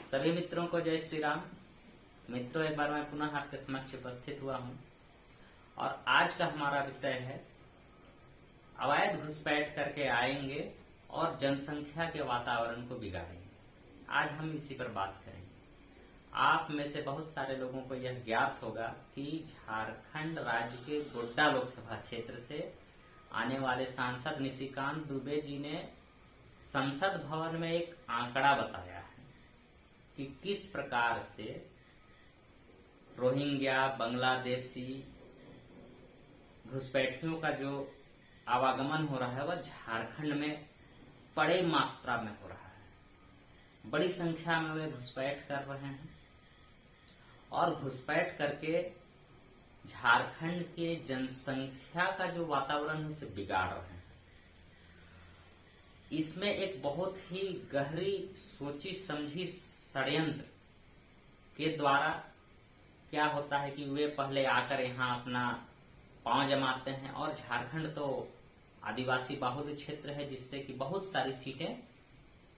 सभी मित्रों को जय श्री राम। मित्रों, एक बार मैं पुनः आपके समक्ष उपस्थित हुआ हूं और आज का हमारा विषय है अवैध घुसपैठ करके आएंगे और जनसंख्या के वातावरण को बिगाड़ेंगे। आज हम इसी पर बात करेंगे। आप में से बहुत सारे लोगों को यह ज्ञात होगा कि झारखंड राज्य के गोड्डा लोकसभा क्षेत्र से आने वाले सांसद निशिकांत दुबे जी ने संसद भवन में एक आंकड़ा बताया है कि किस प्रकार से रोहिंग्या, बांग्लादेशी घुसपैठियों का जो आवागमन हो रहा है वह झारखंड में बड़ी मात्रा में हो रहा है। बड़ी संख्या में वे घुसपैठ कर रहे हैं और घुसपैठ करके झारखंड के जनसंख्या का जो वातावरण है उसे बिगाड़ रहे हैं। इसमें एक बहुत ही गहरी सोची समझी षड्यंत्र के द्वारा क्या होता है कि वे पहले आकर यहाँ अपना पांव जमाते हैं और झारखंड तो आदिवासी बाहुल्य क्षेत्र है जिससे कि बहुत सारी सीटें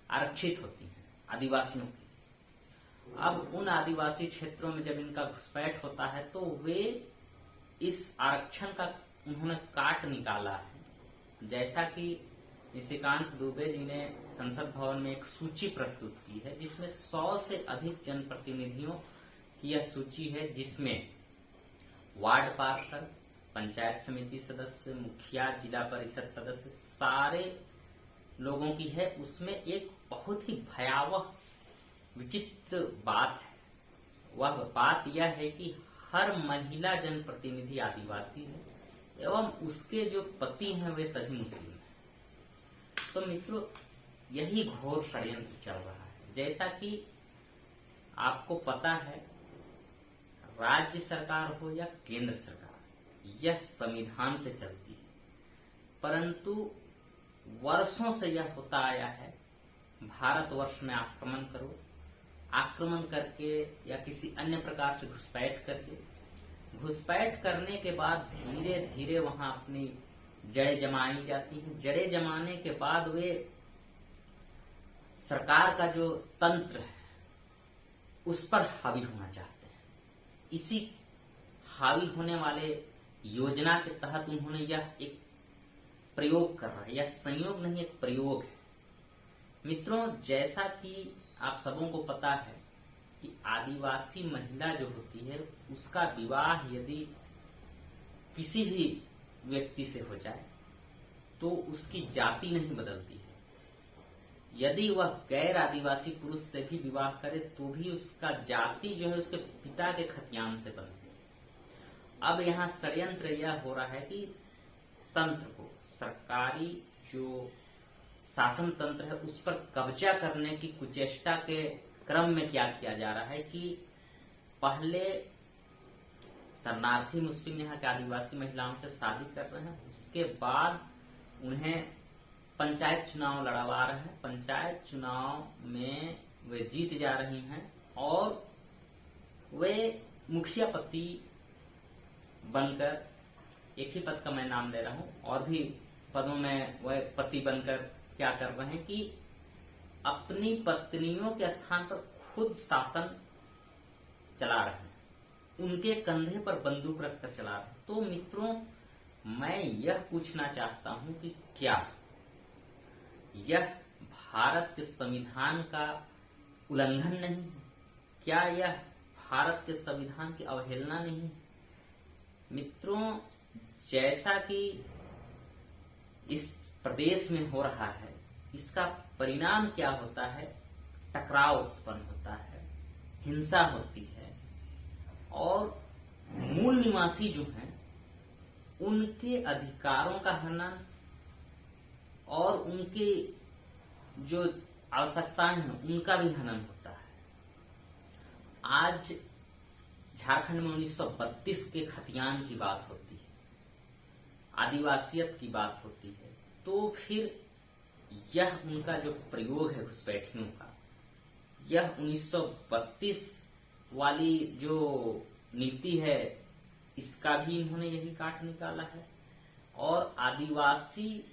आरक्षित होती हैं आदिवासियों की। अब उन आदिवासी क्षेत्रों में जब इनका घुसपैठ होता है तो वे इस आरक्षण का उन्होंने काट निकाला है। जैसा कि निशिकांत दुबे जी ने संसद भवन में एक सूची प्रस्तुत की है जिसमें 100 से अधिक जनप्रतिनिधियों की यह सूची है, जिसमें वार्ड पार्षद, पंचायत समिति सदस्य, मुखिया, जिला परिषद सदस्य, सारे लोगों की है। उसमें एक बहुत ही भयावह विचित्र बात है। वह बात यह है कि हर महिला जनप्रतिनिधि आदिवासी है एवं उसके जो पति हैं वे सभी मुस्लिम हैं। तो मित्रों, यही घोर षड्यंत्र चल रहा है। जैसा कि आपको पता है, राज्य सरकार हो या केंद्र सरकार, यह संविधान से चलती है, परंतु वर्षों से यह होता आया है भारतवर्ष में आक्रमण करो, आक्रमण करके या किसी अन्य प्रकार से घुसपैठ करने के बाद धीरे धीरे वहां अपनी जड़ें जमाई जाती हैं। जड़ें जमाने के बाद वे सरकार का जो तंत्र है उस पर हावी होना चाहते हैं। इसी हावी होने वाले योजना के तहत उन्होंने यह एक प्रयोग कर रहा है। यह संयोग नहीं, एक प्रयोग है। मित्रों, जैसा कि आप सबों को पता है कि आदिवासी महिला जो होती है उसका विवाह यदि किसी भी व्यक्ति से हो जाए तो उसकी जाति नहीं बदलती है। यदि वह गैर आदिवासी पुरुष से भी विवाह करे तो भी उसका जाति जो है उसके पिता के खतियान से बनती है। अब यहाँ षड्यंत्र यह हो रहा है कि तंत्र को, सरकारी जो शासन तंत्र है उस पर कब्जा करने की कुचेष्टा के क्रम में क्या किया जा रहा है कि पहले शरणार्थी मुस्लिम यहाँ के आदिवासी महिलाओं से शादी कर रहे हैं, उसके बाद उन्हें पंचायत चुनाव लड़वा रहे हैं। पंचायत चुनाव में वे जीत जा रही हैं और वे मुखिया पति बनकर, एक ही पद का मैं नाम ले रहा हूं, और भी पदों में वह पति बनकर क्या कर रहे हैं कि अपनी पत्नियों के स्थान पर खुद शासन चला रहे हैं, उनके कंधे पर बंदूक रखकर चला रहे हैं। तो मित्रों, मैं यह पूछना चाहता हूं कि क्या यह भारत के संविधान का उल्लंघन नहीं है? क्या यह भारत के संविधान की अवहेलना नहीं है? मित्रों, जैसा कि इस प्रदेश में हो रहा है, इसका परिणाम क्या होता है? टकराव उत्पन्न होता है, हिंसा होती है और मूल निवासी जो हैं उनके अधिकारों का हनन और उनके जो आवश्यकताएं हैं उनका भी हनन होता है। आज झारखंड में 1932 के खतियान की बात होती है, आदिवासियत की बात होती है, तो फिर यह उनका जो प्रयोग है घुसपैठियों का, यह 1932 वाली जो नीति है इसका भी इन्होंने यही काट निकाला है। और आदिवासी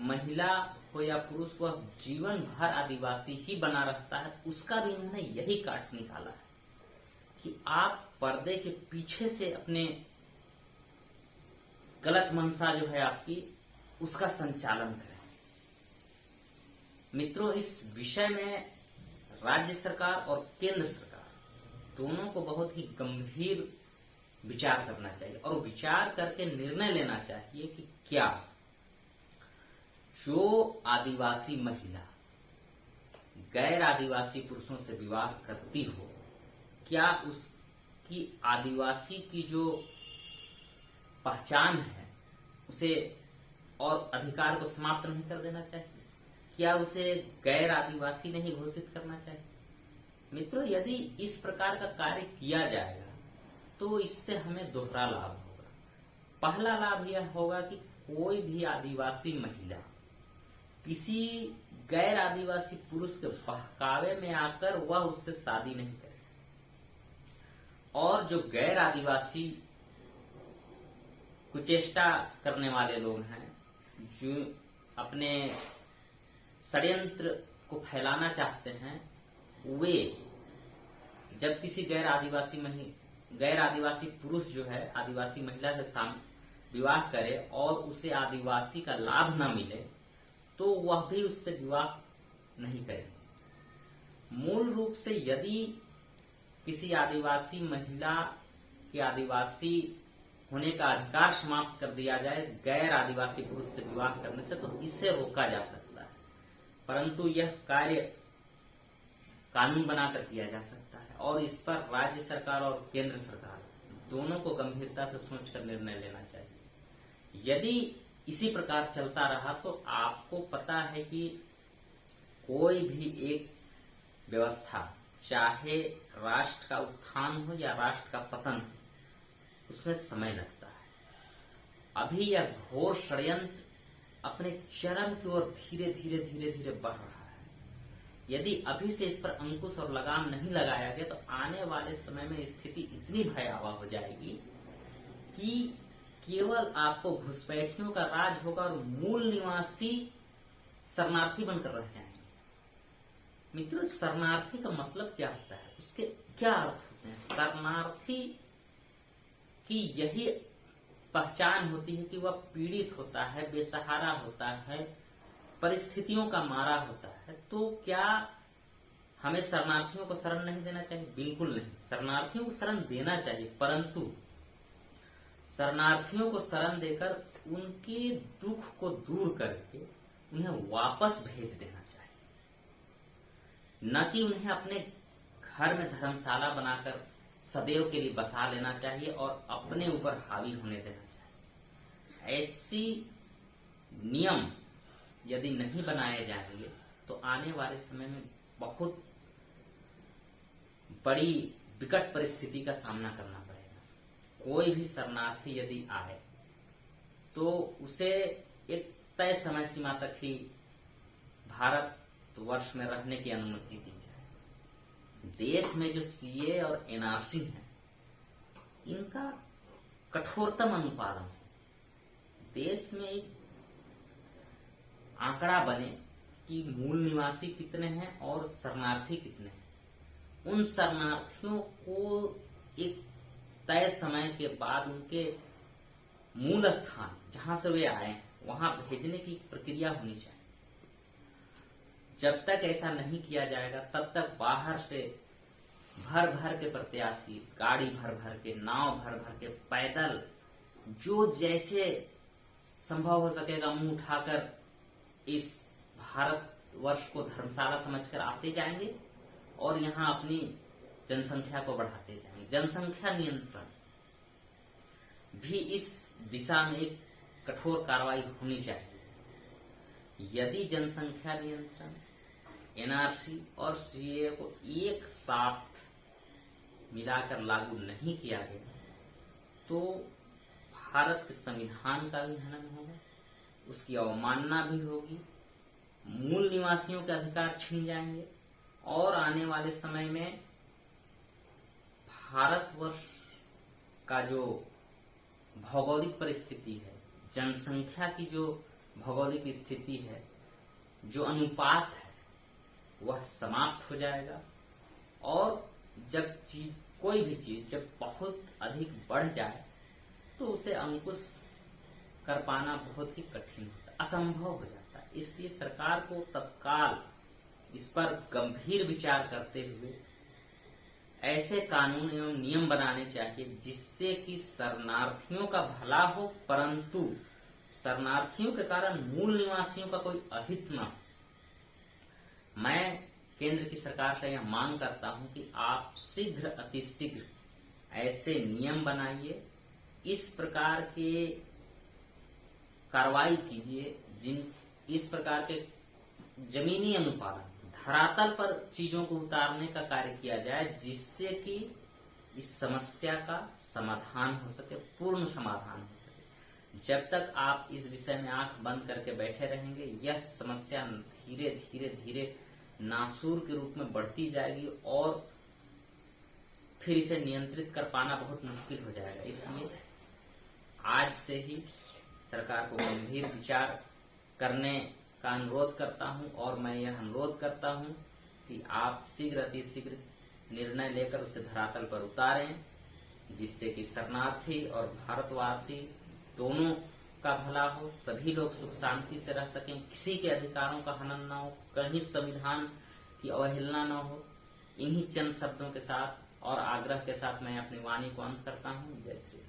महिला हो या पुरुष को जीवन भर आदिवासी ही बना रहता है, उसका भी इन्होंने यही काट निकाला है कि आप पर्दे के पीछे से अपने गलत मंशा जो है आपकी, उसका संचालन करें। मित्रों, इस विषय में राज्य सरकार और केंद्र सरकार दोनों को बहुत ही गंभीर विचार करना चाहिए और विचार करके निर्णय लेना चाहिए कि क्या जो आदिवासी महिला गैर आदिवासी पुरुषों से विवाह करती हो, क्या उसकी आदिवासी की जो पहचान है उसे और अधिकार को समाप्त नहीं कर देना चाहिए? क्या उसे गैर आदिवासी नहीं घोषित करना चाहिए? मित्रों, यदि इस प्रकार का कार्य किया जाएगा तो इससे हमें दोहरा लाभ होगा। पहला लाभ यह होगा कि कोई भी आदिवासी महिला किसी गैर आदिवासी पुरुष के बहकावे में आकर वह उससे शादी नहीं करे, और जो गैर आदिवासी कुचेष्टा करने वाले लोग हैं, जो अपने षड्यंत्र को फैलाना चाहते हैं, वे जब किसी गैर आदिवासी पुरुष जो है आदिवासी महिला से विवाह करे और उसे आदिवासी का लाभ न मिले, तो वह भी उससे विवाह नहीं करे। मूल रूप से यदि किसी आदिवासी महिला के आदिवासी होने का अधिकार समाप्त कर दिया जाए गैर आदिवासी पुरुष से विवाह करने से, तो इसे रोका जा सकता है। परंतु यह कार्य कानून बनाकर किया जा सकता है और इस पर राज्य सरकार और केंद्र सरकार दोनों को गंभीरता से सोचकर निर्णय लेना चाहिए। यदि इसी प्रकार चलता रहा तो आपको पता है कि कोई भी एक व्यवस्था, चाहे राष्ट्र का उत्थान हो या राष्ट्र का पतन हो, उसमें समय लगता है। अभी यह घोर षड्यंत्र अपने चरम की ओर धीरे धीरे बढ़ रहा है। यदि अभी से इस पर अंकुश और लगाम नहीं लगाया गया तो आने वाले समय में स्थिति इतनी भयावह हो जाएगी कि केवल आपको घुसपैठियों का राज होगा और मूल निवासी शरणार्थी बनकर रह जाएंगे। मित्रों, शरणार्थी का मतलब क्या होता है, उसके क्या अर्थ होते हैं? शरणार्थी की यही पहचान होती है कि वह पीड़ित होता है, बेसहारा होता है, परिस्थितियों का मारा होता है। तो क्या हमें शरणार्थियों को शरण नहीं देना चाहिए? बिल्कुल नहीं, शरणार्थियों को शरण देना चाहिए, परंतु शरणार्थियों को शरण देकर उनके दुख को दूर करके उन्हें वापस भेज देना चाहिए, न कि उन्हें अपने घर में धर्मशाला बनाकर सदैव के लिए बसा लेना चाहिए और अपने ऊपर हावी होने देना चाहिए। ऐसी नियम यदि नहीं बनाए जाएंगे तो आने वाले समय में बहुत बड़ी विकट परिस्थिति का सामना करना पड़ेगा। कोई भी शरणार्थी यदि आए तो उसे एक तय समय सीमा तक ही भारत वर्ष में रहने की अनुमति दी जाए। देश में जो सीए और एनआरसी है, इनका कठोरतम अनुपालन है। देश में एक आंकड़ा बने कि मूल निवासी कितने हैं और शरणार्थी कितने हैं। उन शरणार्थियों को एक तय समय के बाद उनके मूल स्थान जहां से वे आए वहां भेजने की प्रक्रिया होनी चाहिए। जब तक ऐसा नहीं किया जाएगा तब तक बाहर से भर भर के प्रत्याशी, गाड़ी भर भर के, नाव भर भर के, पैदल जो जैसे संभव हो सकेगा मुंह उठाकर इस भारत वर्ष को धर्मशाला समझकर आते जाएंगे और यहाँ अपनी जनसंख्या को बढ़ाते जाएंगे। जनसंख्या नियंत्रण भी इस दिशा में एक कठोर कार्रवाई होनी चाहिए। यदि जनसंख्या नियंत्रण, एनआरसी और सीए को एक साथ मिलाकर लागू नहीं किया गया तो भारत के संविधान का भी हनन होगा, उसकी अवमानना भी होगी, मूल निवासियों के अधिकार छीन जाएंगे और आने वाले समय में भारतवर्ष का जो भौगोलिक परिस्थिति है, जनसंख्या की जो भौगोलिक स्थिति है, जो अनुपात है वह समाप्त हो जाएगा। और जब कोई भी चीज जब बहुत अधिक बढ़ जाए तो उसे अंकुश कर पाना बहुत ही कठिन होता है, असंभव हो जाता है। इसलिए सरकार को तत्काल इस पर गंभीर विचार करते हुए ऐसे कानून एवं नियम बनाने चाहिए जिससे कि शरणार्थियों का भला हो, परंतु शरणार्थियों के कारण मूल निवासियों का कोई अहित न हो। मैं केंद्र की सरकार से यह मांग करता हूं कि आप शीघ्र अतिशीघ्र ऐसे नियम बनाइए, इस प्रकार के कार्रवाई कीजिए, इस प्रकार के जमीनी अनुपालन धरातल पर चीजों को उतारने का कार्य किया जाए, जिससे कि इस समस्या का समाधान हो सके, पूर्ण समाधान हो सके। जब तक आप इस विषय में आंख बंद करके बैठे रहेंगे, यह समस्या धीरे धीरे धीरे नासूर के रूप में बढ़ती जाएगी और फिर इसे नियंत्रित कर पाना बहुत मुश्किल हो जाएगा। इसलिए आज से ही सरकार को गंभीर विचार करने का अनुरोध करता हूं और मैं यह अनुरोध करता हूं कि आप शीघ्र अतिशीघ्र निर्णय लेकर उसे धरातल पर उतारें, जिससे कि शरणार्थी और भारतवासी दोनों का भला हो, सभी लोग सुख शांति से रह सकें, किसी के अधिकारों का हनन न हो, कहीं संविधान की अवहेलना न हो। इन्हीं चंद शब्दों के साथ और आग्रह के साथ मैं अपनी वाणी को अंत करता हूं। जय श्री राम।